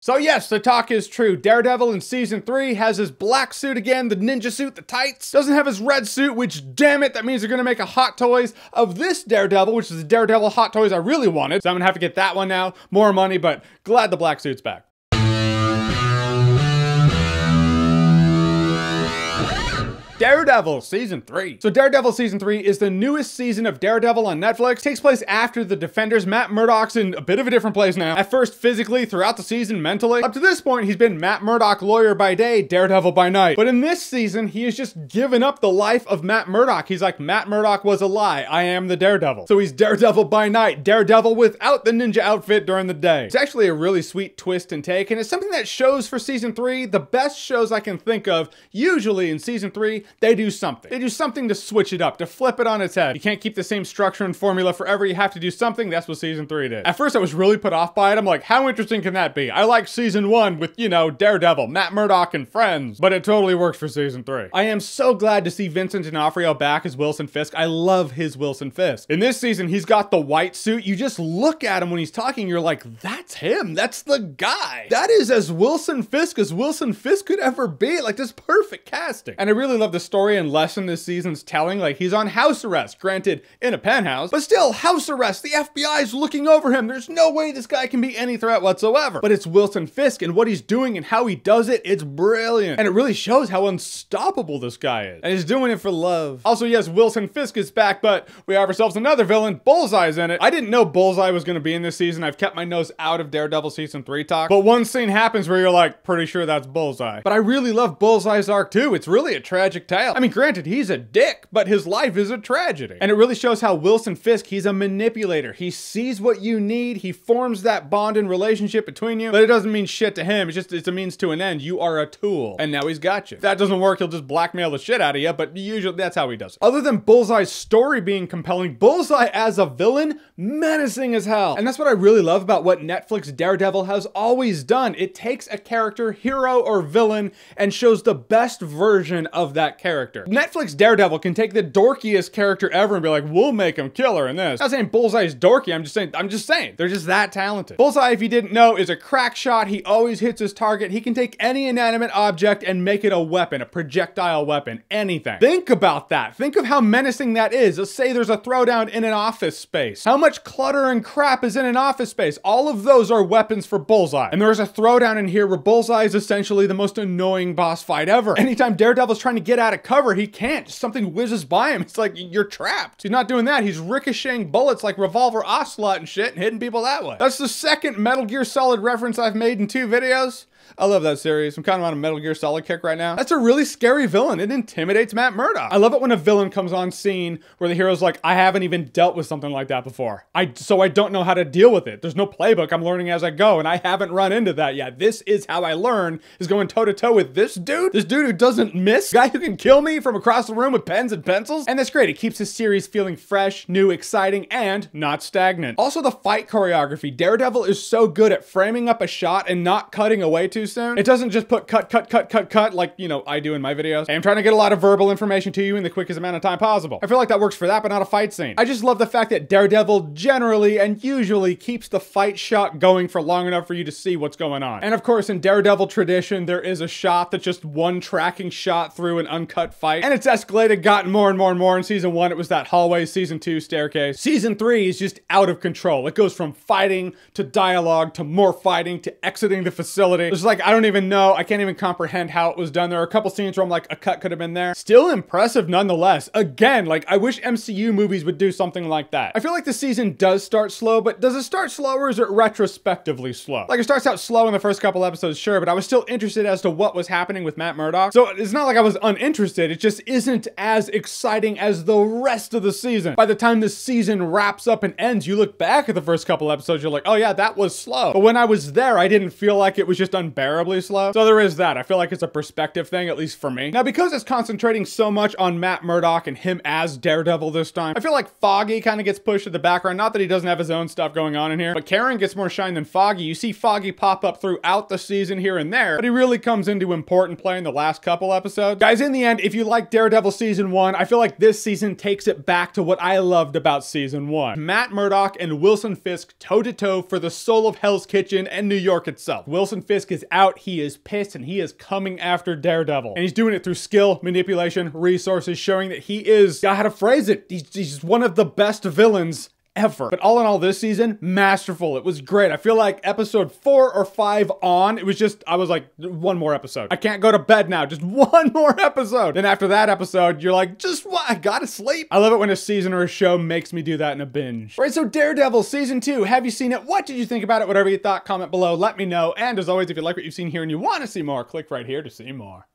So yes, the talk is true. Daredevil in season 3 has his black suit again, the ninja suit, the tights. Doesn't have his red suit, which damn it, that means they're gonna make a Hot Toys of this Daredevil, which is the Daredevil Hot Toys I really wanted. So I'm gonna have to get that one now. More money, but glad the black suit's back. Daredevil Season 3. So Daredevil Season 3 is the newest season of Daredevil on Netflix. Takes place after the Defenders. Matt Murdock's in a bit of a different place now. At first physically, throughout the season mentally. Up to this point, he's been Matt Murdock lawyer by day, Daredevil by night. But in this season, he has just given up the life of Matt Murdock. He's like, Matt Murdock was a lie. I am the Daredevil. So he's Daredevil by night, Daredevil without the ninja outfit during the day. It's actually a really sweet twist and take, and it's something that shows for Season 3, the best shows I can think of, usually in Season 3, they do something. They do something to switch it up, to flip it on its head. You can't keep the same structure and formula forever. You have to do something. That's what Season 3 did. At first, I was really put off by it. I'm like, how interesting can that be? I like Season 1 with, you know, Daredevil, Matt Murdock, and friends. But it totally works for Season 3. I am so glad to see Vincent D'onofrio back as Wilson Fisk. I love his Wilson Fisk. In this season, he's got the white suit. You just look at him when he's talking, you're like, that's him. That's the guy. That is as Wilson Fisk could ever be. Like, this perfect casting. And I really love the story and lesson this season's telling. Like, he's on house arrest, granted in a penthouse, but still house arrest. The FBI's looking over him. There's no way this guy can be any threat whatsoever. But it's Wilson Fisk, and what he's doing and how he does it, it's brilliant. And it really shows how unstoppable this guy is. And he's doing it for love. Also, yes, Wilson Fisk is back, but we have ourselves another villain. Bullseye's in it. I didn't know Bullseye was going to be in this season. I've kept my nose out of Daredevil Season 3 talk, but one scene happens where you're like, pretty sure that's Bullseye. But I really love Bullseye's arc too. It's really a tragic tale. I mean, granted, he's a dick, but his life is a tragedy. And it really shows how Wilson Fisk, he's a manipulator. He sees what you need. He forms that bond and relationship between you, but it doesn't mean shit to him. It's a means to an end. You are a tool. And now he's got you. If that doesn't work, he'll just blackmail the shit out of you, but usually that's how he does it. Other than Bullseye's story being compelling, Bullseye as a villain, menacing as hell. And that's what I really love about what Netflix Daredevil has always done. It takes a character, hero or villain, and shows the best version of that character. Netflix Daredevil can take the dorkiest character ever and be like, we'll make him killer in this. I'm not saying Bullseye's dorky, I'm just saying they're just that talented. Bullseye, if you didn't know, is a crack shot. He always hits his target. He can take any inanimate object and make it a weapon, a projectile weapon, anything. Think about that. Think of how menacing that is. Let's say there's a throwdown in an office space. How much clutter and crap is in an office space? All of those are weapons for Bullseye. And there's a throwdown in here where Bullseye is essentially the most annoying boss fight ever. Anytime Daredevil's trying to get out of cover, he can't. Something whizzes by him. It's like, you're trapped. He's not doing that. He's ricocheting bullets like Revolver Ocelot and shit and hitting people that way. That's the second Metal Gear Solid reference I've made in 2 videos. I love that series. I'm kind of on a Metal Gear Solid kick right now. That's a really scary villain. It intimidates Matt Murdock. I love it when a villain comes on scene where the hero's like, I haven't even dealt with something like that before. So I don't know how to deal with it. There's no playbook. I'm learning as I go, and I haven't run into that yet. This is how I learn, is going toe to toe with this dude who doesn't miss, guy who can kill me from across the room with pens and pencils. And that's great. It keeps his series feeling fresh, new, exciting, and not stagnant. Also, the fight choreography. Daredevil is so good at framing up a shot and not cutting away too soon. It doesn't just put cut like, you know, I do in my videos. I'm trying to get a lot of verbal information to you in the quickest amount of time possible. I feel like that works for that, but not a fight scene. I just love the fact that Daredevil generally and usually keeps the fight shot going for long enough for you to see what's going on. And of course, in Daredevil tradition, there is a shot that's just one tracking shot through an uncut fight. And it's escalated, gotten more and more and more. In season 1, it was that hallway. Season 2, staircase. Season 3 is just out of control. It goes from fighting to dialogue to more fighting to exiting the facility. It's like, I don't even know. I can't even comprehend how it was done. There are a couple scenes where I'm like, a cut could have been there. Still impressive nonetheless. Again, like, I wish MCU movies would do something like that. I feel like the season does start slow, but does it start slow or is it retrospectively slow? Like, it starts out slow in the first couple episodes, sure, but I was still interested as to what was happening with Matt Murdock. So it's not like I was uninterested. It just isn't as exciting as the rest of the season. By the time the season wraps up and ends, you look back at the first couple episodes, you're like, oh yeah, that was slow. But when I was there, I didn't feel like it was just unbearably slow. So there is that. I feel like it's a perspective thing, at least for me. Now, because it's concentrating so much on Matt Murdock and him as Daredevil this time, I feel like Foggy kind of gets pushed to the background. Not that he doesn't have his own stuff going on in here, but Karen gets more shine than Foggy. You see Foggy pop up throughout the season here and there, but he really comes into important play in the last couple episodes. Guys, in the the end, if you like Daredevil season 1, I feel like this season takes it back to what I loved about season 1. Matt Murdock and Wilson Fisk toe-to-toe for the soul of Hell's Kitchen and New York itself. Wilson Fisk is out, he is pissed, and he is coming after Daredevil. And he's doing it through skill, manipulation, resources, showing that he is, how to phrase it, he's one of the best villains ever. But all in all, this season, masterful. It was great. I feel like episode 4 or 5 on, it was just, I was like, one more episode. I can't go to bed now, just one more episode. Then after that episode, you're like, just what? I gotta sleep. I love it when a season or a show makes me do that in a binge. All right, so Daredevil season 2, have you seen it? What did you think about it? Whatever you thought, comment below, let me know. And as always, if you like what you've seen here and you want to see more, click right here to see more.